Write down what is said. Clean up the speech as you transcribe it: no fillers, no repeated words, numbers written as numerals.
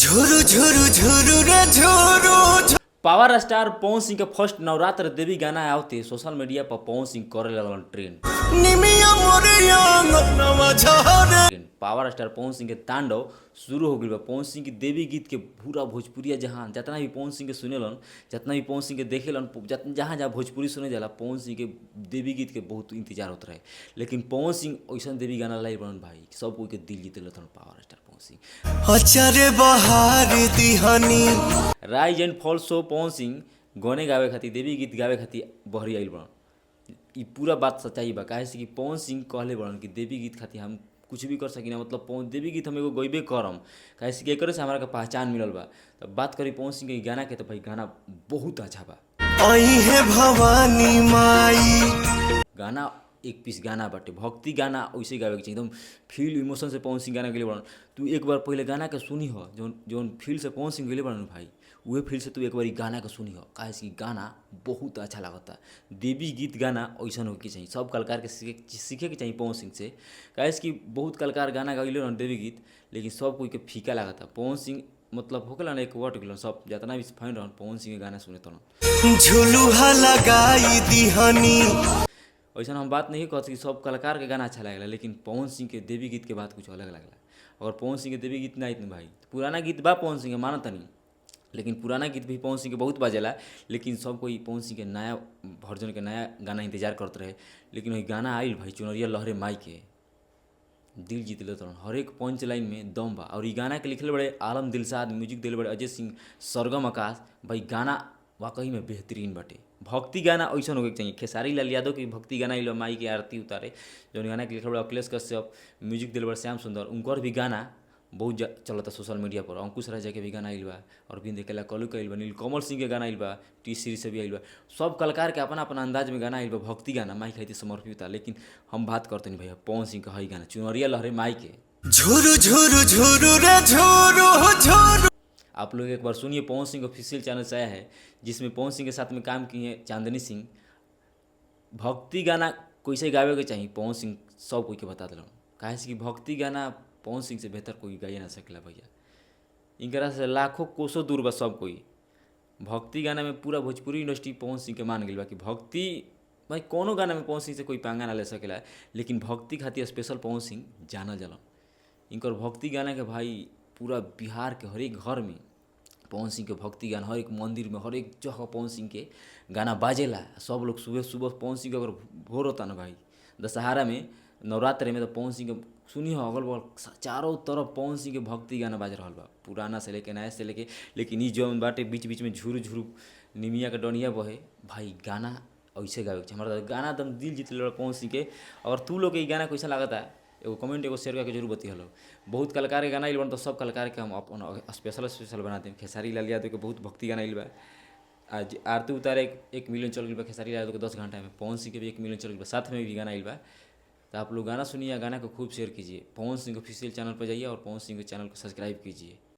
झुरु झुरु झुरु रे झुरु पावर स्टार पवन सिंह के फर्स्ट नवरात्र देवी गाना आवते सोशल मीडिया पर पवन सिंह करे लगल ट्रेंड। निमिया मोरिया नवा झरे पावर स्टार पवन सिंह के तांडव शुरू हो गई बा। पवन सिंह की देवी गीत के पूरा भोजपुरिया जहां जितना भी पवन सिंह के सुनेलन, जितना भी पवन सिंह के देखेलन, जहाँ जहाँ भोजपुरी सुने जाला पवन सिंह के देवी गीत के बहुत इंतजार होता रहे। लेकिन पवन सिंह ऐसा देवी गाना लाई बनन भाई सब कोई के दिल जीते लेते पावर स्टार पवन सिंह। अचरे बहार दिहनी राइज एंड फॉल शो पवन सिंह गाने गावे खातिर देवी गीत गावे खातिर बहरी आइल बड़न। ई पूरा बात सच्चाई बा। काहे से कि पवन सिंह कहले बड़न कि देवी गीत खातिर हम कुछ भी कर सकिना, मतलब पवन देवी गीत हम एगो गइबे करम। काहे से कि एकरे से हमरा के पहचान मिलल बा। तो बात करी पवन सिंह के गाना के तो भाई गाना बहुत अच्छा बा। आई है भवानी माई गाना एक पीस गाना बाटे भक्ति गाना वैसे गावे के चाहिए एकदम फील इमोशन से पवन सिंह गाना गेले बड़न। तू एक बार पहले गाना के सुनी हो जौन जौन फील से पवन सिंह गेले बड़न भाई उहे फील से तू एक बार गाना के सुनी हो। काहे से कि गाना बहुत अच्छा लगता। देवी गीत गाना ऐसा हो के चाहिए, सब कलाकार के सीखे के चाहिए पवन सिंह से। काहे से कि बहुत कलाकार गाना गाइले रहन देवी गीत लेकिन सब कोई के फीका लगता। पवन सिंह मतलब होकेला ना एक वर्ड गेलन सब जितना भी फैन रहन पवन सिंह के गाना सुने तन झुलुहा लगाई दिहनी। ऐसा हम बात नहीं कहते कि सब कलाकार के गाना अच्छा लगेगा, लेकिन पवन सिंह के देवी गीत के बात कुछ अलग लगला। अगर पवन सिंह के देवी गीत ना इतने भाई पुराना गीत बा पवन सिंह के मानत नहीं, लेकिन पुराना गीत भी पवन सिंह के बहुत बाजेला। लेकिन सब कोई पवन सिंह के नया वर्जन के नया गाना इंतजार करते रहे। लेकिन वही गाना आइल भाई चुनरिया लहरे माई के दिल जीत लेते रहन। हर एक पंच लाइन में दम बा। और ये गाना के लिखले बड़े आलम दिलशाद, म्यूजिक दिल बड़े अजय सिंह, सरगम आकाश। भाई गाना वाकई में बेहतरीन बाटे। भक्ति गाना ऐसा होके चाहिए। खेसारी लाल यादव की भक्ति गाना इलो माई की आरती उतारे जो गाना के लिखल बड़ा अखिलेश कश्यप, म्यूजिक दिल बड़ा श्याम सुंदर, उनकर भी गाना बहुत चलता सोशल मीडिया पर। अंकुश राजा के भी गाना आइल बा, अरविंद अकेला कलू के आइल बा, नीलकमल सिंह के गाना आइल बा, टी सीरीज से भी आइल बा। सब कलाकार के अपना अपना अंदाज में गाना आइल बा भक्ति गाना माई खातिर समर्पित था। लेकिन हम बात करते नहीं भैया पवन सिंह का हई गाना चुनरिया लहरे माई के झुरु झुरु झुरु रे झुरु झुरु। आप लोग एक बार सुनिए। पवन सिंह ऑफिशियल चैनल से आया है जिसमें पवन सिंह के साथ में काम की है चांदनी सिंह। भक्ति गाना कैसे गावे के चाहिए पवन सिंह सब कोई के बता दिल। काहे से कि भक्ति गाना पवन सिंह से बेहतर कोई गाइए ना सकेला भैया। इनकरा से लाखों कोसों दूर बा सब कोई। भक्ति गाना में पूरा भोजपुरी इंडस्ट्री पवन सिंह के मान गई बा कि भक्ति भाई कोनो गाना में पवन सिंह से कोई पंगा ना ले सकेला। लेकिन भक्ति खातिर स्पेशल पवन सिंह जानल जाला। इनकर भक्ति गाना के भाई पूरा बिहार के हर एक घर में पवन सिंह के भक्ति गाना, हर एक मंदिर में हर एक जगह पवन सिंह के गाना बाजेला। सब लोग सुबह सुबह पवन सिंह के अगर भोर होता ना भाई दशहरा में नवरात्र में तो पवन सिंह के सुनी हो अगल बगल चारों तरफ पवन सिंह के भक्ति गाना बाज रहा बा पुराना से लेके नया से लेके। लेकिन ये जो बाटे बीच बीच में झुरु झुरु निमिया के डनिया बहे भाई गाना ऐसे गावे के हमारा गाना एकदम दिल जीत ले पवन सिंह के। और तू लोग के गाना कैसा लगता है एगो कमेंट एगो शेयर करके जरूर बतिया लो। बहुत कलाकार के गाना आइल बन तो सब कलाकार के हम अपन स्पेशल बना दें। खेसारी लाल यादव के बहुत भक्ति गाना आइल बा। आज आरती उतारे 1 मिलियन चल गई बा खेसारी लाल यादव के 10 घंटा में। पवन सिंह के भी 1 मिलियन चल गई बा, साथ में भी गाना आइल बा। तो आप लोग गाना सुनिए, गाना को खूब शेयर कीजिए। पवन सिंह ऑफिशियल चैनल पर जाइए और पवन सिंह के चैनल को सब्सक्राइब कीजिए।